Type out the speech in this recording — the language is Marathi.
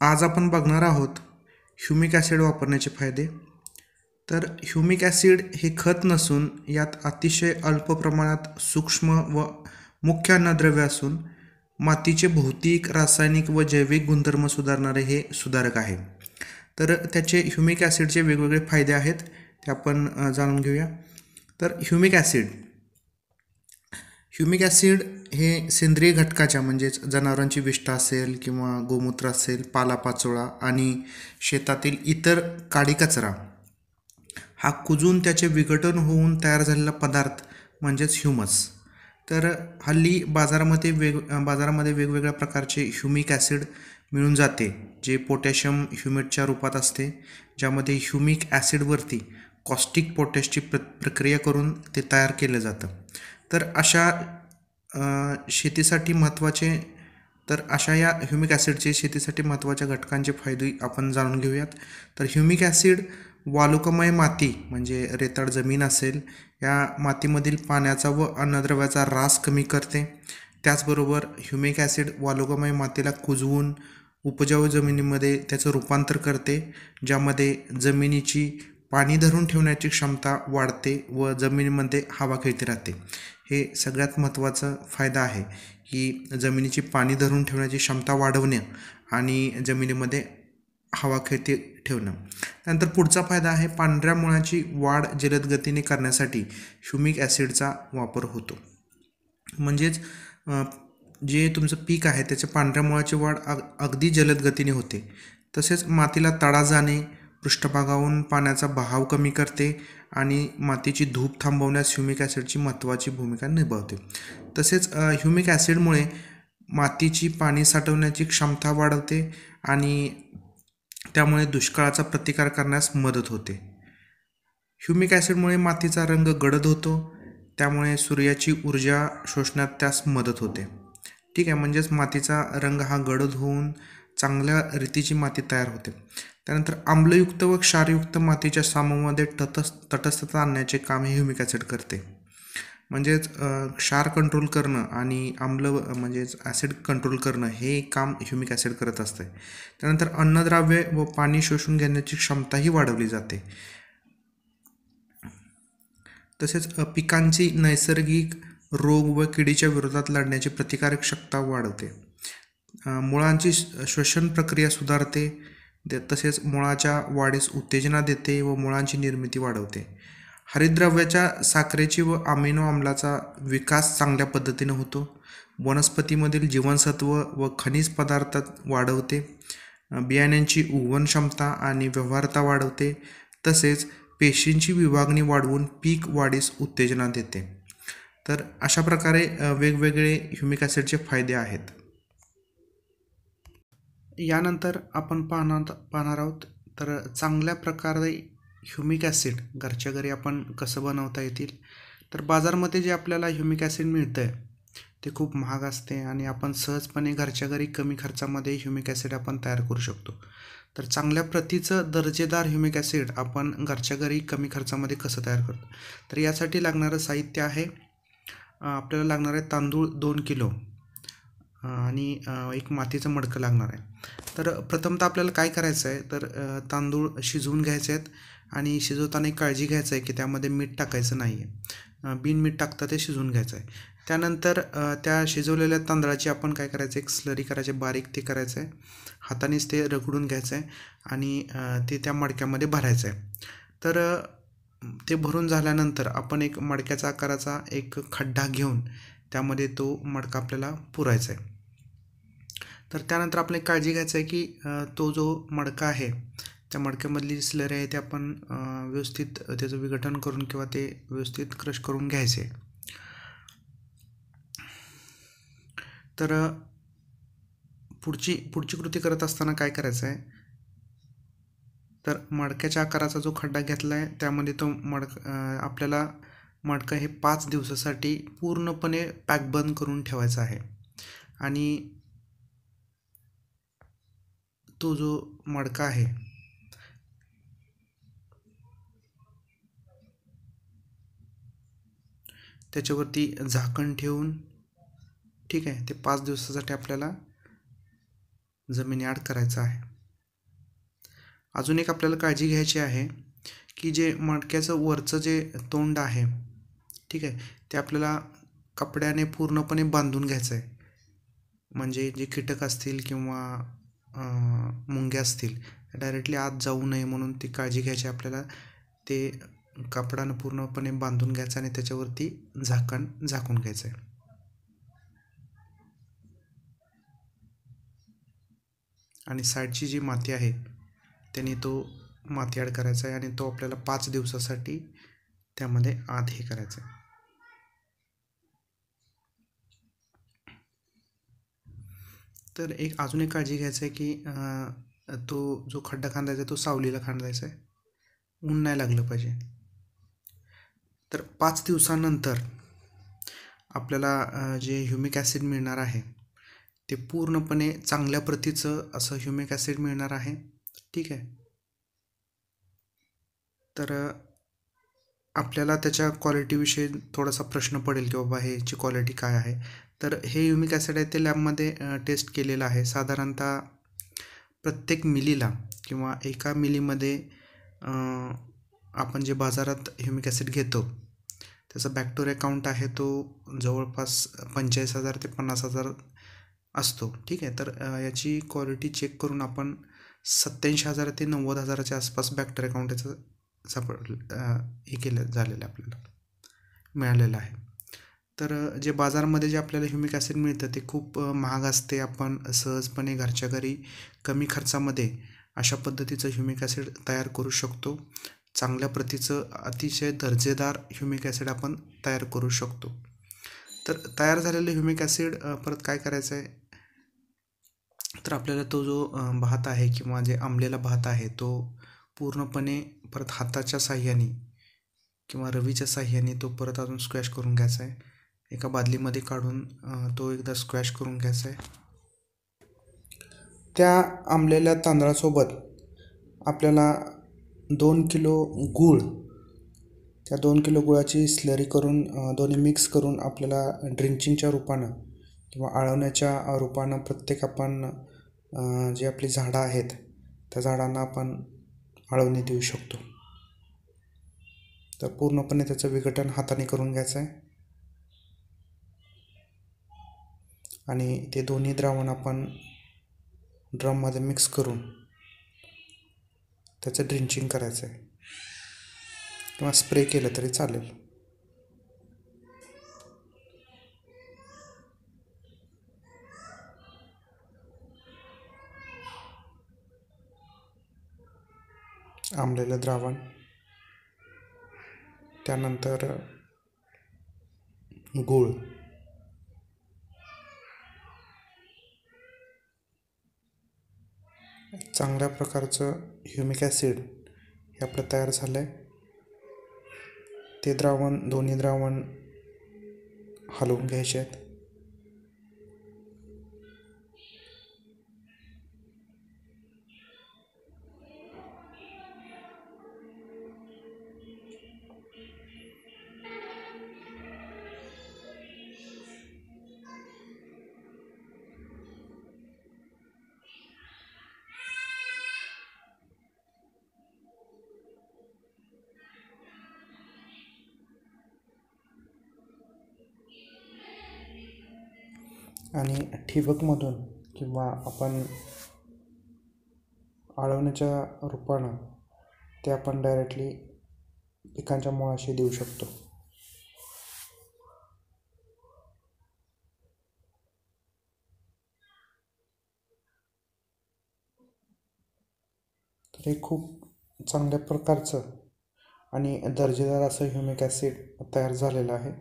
आज आपण बघणार आहोत ह्युमिक ॲसिड वापरण्याचे फायदे. तर ह्युमिक ॲसिड हे खत नसून यात अतिशय अल्प प्रमाणात सूक्ष्म व मुख्य अन्नद्रव्य असून मातीचे भौतिक, रासायनिक व जैविक गुणधर्म सुधारणारे हे सुधारक आहे. तर त्याचे ह्युमिक ॲसिडचे वेगवेगळे फायदे आहेत, ते आपण जाणून घेऊया. तर ह्युमिक ॲसिड हे सेंद्रिय घटकाच्या म्हणजेच जनावरांची विष्ठा असेल किंवा गोमूत्र असेल, पालापाचोळा आणि शेतातील इतर काडी कचरा हा कुजून त्याचे विघटन होऊन तयार झालेला पदार्थ म्हणजेच ह्युमस. तर हल्ली बाजारामध्ये वेगवेगळ्या प्रकारचे ह्युमिक ॲसिड मिळून जाते, जे पोटॅशियम ह्युमेटच्या रूपात असते, ज्यामध्ये ह्युमिक ॲसिडवरती कॉस्टिक पोटॅशची प्रक्रिया करून ते तयार केलं जातं. तर शेतीसाठी महत्त्वाचे तर अशा या ह्युमिक ॲसिडचे शेतीसाठी महत्त्वाच्या घटकांचे फायदे आपण जाणून घेऊयात. तर ह्युमिक ॲसिड वालुकामय माती म्हणजे रेताळ जमीन असेल, या मातीमधील पाण्याचा व अन्नद्रव्याचा ऱ्हास कमी करते. त्याचबरोबर ह्युमिक ॲसिड वालुकामय मातीला कुजवून उपजाऊ जमिनीमध्ये त्याचं रूपांतर करते, ज्यामध्ये जमिनीची पाणी धरून ठेवण्याची क्षमता वाढते व जमिनीमध्ये हवा खेळती राहते. हे सगळ्यात महत्त्वाचा फायदा आहे की जमिनीची पाणी धरून ठेवण्याची क्षमता वाढवणे आणि जमिनीमध्ये हवा खेळती ठेवणं. त्यानंतर पुढचा फायदा आहे पांढऱ्या मुळाची वाढ जलद गतीने करण्यासाठी ह्युमिक ॲसिडचा वापर होतो. म्हणजेच जे तुमचं पीक आहे त्याच्या पांढऱ्या मुळाची वाढ अगदी जलद गतीने होते. तसेच मातीला तडा जाणे, पृष्ठभागावरून पाण्याचा बहाव कमी करते आणि मातीची धूप थांबवण्यास ह्युमिक ॲसिडची महत्त्वाची भूमिका निभावते. तसेच ह्युमिक ॲसिडमुळे मातीची पाणी साठवण्याची क्षमता वाढवते आणि त्यामुळे दुष्काळाचा प्रतिकार करण्यास मदत होते. ह्युमिक ॲसिडमुळे मातीचा रंग गडद होतो, त्यामुळे सूर्याची ऊर्जा शोषण्यात त्यास मदत होते. ठीक आहे, म्हणजेच मातीचा रंग हा गडद होऊन चांगल्या रीतीची माती तयार होते. त्यानंतर आम्लयुक्त व क्षारयुक्त मातीच्या समूहामध्ये तटस्थता आणण्याचे काम हे ह्युमिक ॲसिड करते. म्हणजेच क्षार कंट्रोल करणं आणि आम्ल म्हणजेच ॲसिड कंट्रोल करणं हे काम ह्युमिक ॲसिड करत असते. त्यानंतर अन्नद्रव्ये व पाणी शोषून घेण्याची क्षमताही वाढवली जाते. तसेच पिकांची नैसर्गिक रोग व किडीच्या विरोधात लढण्याची प्रतिकारक क्षमता वाढवते. मुळांची श्वसन प्रक्रिया सुधारते. तसेच मुळाच्या वाढीस उत्तेजना देते व मुळांची निर्मिती वाढवते. हरितद्रव्याच्या साखरेची व अमिनो आम्लाचा विकास चांगल्या पद्धतीने होतो. वनस्पतीमधील जीवनसत्व व खनिज पदार्थात वाढवते. बियाण्यांची उगवण क्षमता आणि व्यवहार्यता वाढवते. तसेच पेशींची विभागणी वाढवून पीक वाढीस उत्तेजना देते. तर अशा प्रकारे वेगवेगळे ह्युमिक ॲसिडचे फायदे आहेत. यानंतर आपण पाहणार आहोत तर चांगल्या प्रकारे ह्युमिक ॲसिड घरच्या घरी आपण कसं बनवता येतील. तर बाजारामध्ये जे आपल्याला ह्युमिक ॲसिड मिळतं आहे ते खूप महाग असते आणि आपण सहजपणे घरच्या घरी कमी खर्चामध्ये ह्युमिक ॲसिड आपण तयार करू शकतो. तर चांगल्या प्रतीचं दर्जेदार ह्युमिक ॲसिड आपण घरच्या घरी कमी खर्चामध्ये कसं तयार करतो. तर यासाठी लागणारं साहित्य आहे, आपल्याला लागणार आहे तांदूळ 2 किलो आणि एक मातीचं मडकं लागणार आहे. तर प्रथमतः आपल्याला काय करायचं आहे तर तांदूळ शिजवून घ्यायचे आहेत आणि शिजवताना काळजी घ्यायचं आहे की त्यामध्ये मीठ टाकायचं नाही आहे. बिन मीठ टाकता ते शिजवून घ्यायचं आहे. त्यानंतर त्या शिजवलेल्या तांदळाची आपण काय करायचं, एक स्लरी करायचे, बारीक ते करायचं आहे, हातानेच ते रगडून घ्यायचं आहे आणि ते त्या मडक्यामध्ये भरायचं आहे. तर ते भरून झाल्यानंतर आपण एक मडक्याचा आकाराचा एक खड्डा घेऊन त्यामध्ये तो मडका आपल्याला पुरायचा आहे. तर त्यानंतर आपल्याला काळजी घ्यायचं आहे की तो जो मडका आहे त्या मडक्यामधली स्लरी आहे ते आपण व्यवस्थित त्याचं विघटन करून किंवा ते व्यवस्थित क्रश करून घ्यायचे. तर पुढची कृती करत असताना काय करायचं आहे तर मडक्याच्या आकाराचा जो खड्डा घेतला आहे त्यामध्ये तो आपल्याला मडकं हे 5 दिवसासाठी पूर्णपणे पॅकबंद करून ठेवायचा आहे आणि तो जो मडका आहे त्याच्यावरती झाकण ठेवून, ठीक आहे, ते 5 दिवसासाठी आपल्याला जमिनी आड करायचा आहे. अजून एक आपल्याला काळजी घ्यायची आहे की जे मडक्याचं वरचं जे तोंड आहे, ठीक आहे, ते आपल्याला कपड्याने पूर्णपणे बांधून घ्यायचं आहे. म्हणजे जे कीटक असतील किंवा मुंग्या असतील डायरेक्टली आत जाऊ नये म्हणून ती काळजी घ्यायची आपल्याला. ते कपड्यानं पूर्णपणे बांधून घ्यायचं आणि त्याच्यावरती झाकून घ्यायचं आहे. आणि साईडची जी माती आहे त्याने तो माती ॲड करायचा आहे आणि तो आपल्याला 5 दिवसासाठी त्यामध्ये आत हे करायचं आहे. तर अजून एक काळजी घ्यायचं आहे की तो जो खड्डा खांदायचा तो सावलीला खांदायचा आहे, ऊन नाही लागलं पाहिजे. तर 5 दिवसानंतर आपल्याला जे ह्युमिक ॲसिड मिळणार आहे ते पूर्णपणे चांगल्या प्रतीचं असं ह्युमिक ॲसिड मिळणार आहे, ठीक आहे. तर आपल्याला त्याच्या क्वालिटीविषयी थोडासा प्रश्न पडेल की बाबा ह्याची क्वालिटी काय आहे. तर हे ह्युमिक ॲसिड आहे ते लॅबमध्ये टेस्ट केलेलं आहे. साधारणतः प्रत्येक मिलीला किंवा एका मिलीमध्ये आपण जे बाजारात ह्युमिक ॲसिड घेतो त्याचा बॅक्टेरिया काउंट आहे तो जवळपास 45,000 ते 50,000 असतो, ठीक आहे. तर याची क्वालिटी चेक करून आपण 87,000 ते 90,000च्या आसपास बॅक्टेरिया काउंट याचं हे झालेलं आपल्याला मिळालेलं आहे. तर जे बाजारामध्ये जे आपल्याला ह्युमिक ॲसिड मिळतं ते खूप महाग असते. आपण सहजपणे घरच्या घरी कमी खर्चामध्ये अशा पद्धतीचं ह्युमिक ॲसिड तयार करू शकतो. चांगल्या प्रतीचं अतिशय दर्जेदार ह्युमिक ॲसिड आपण तयार करू शकतो. तर तयार झालेलं ह्युमिक ॲसिड परत काय करायचं आहे, तर आपल्याला तो जो भात आहे किंवा जे आंबलेला भात आहे तो पूर्णपणे परत हाताच्या साहाय्याने किंवा रवीच्या साहाय्याने तो परत अजून स्क्वॅश करून घ्यायचा आहे. एका बादलीमध्ये काढून तो एकदा स्क्वॅश करून घ्यायचा आहे. त्या आंबलेल्या तांदळासोबत आपल्याला 2 किलो गूळ, त्या 2 किलो गुळाची स्लरी करून दोन्ही मिक्स करून आपल्याला ड्रिंचिंगच्या रूपानं किंवा आळवण्याच्या रूपानं प्रत्येक आपण जी आपली झाडं आहेत त्या झाडांना आपण आळवणी देऊ शकतो. तर पूर्णपणे त्याचं विघटन हाताने करून घ्यायचं आहे आणि ते दोन्ही द्रावण आपण ड्रममध्ये मिक्स करून त्याचं ड्रिंचिंग करायचं आहे किंवा स्प्रे केलं तरी चालेल. आंबलेलं द्रावण, त्यानंतर गूळ, चांगल्या प्रकारचं ह्युमिक ॲसिड हे आपलं तयार झालं आहे. ते दोन्ही द्रावण हलवून घ्यायचे आहेत. आणि ठिबकमधून किंवा आपण आळवण्याच्या रूपानं ते आपण डायरेक्टली पिकांच्या मुळाशी देऊ शकतो. तर हे खूप चांगल्या प्रकारचं आणि दर्जेदार असं ह्युमिक ॲसिड तयार झालेलं आहे.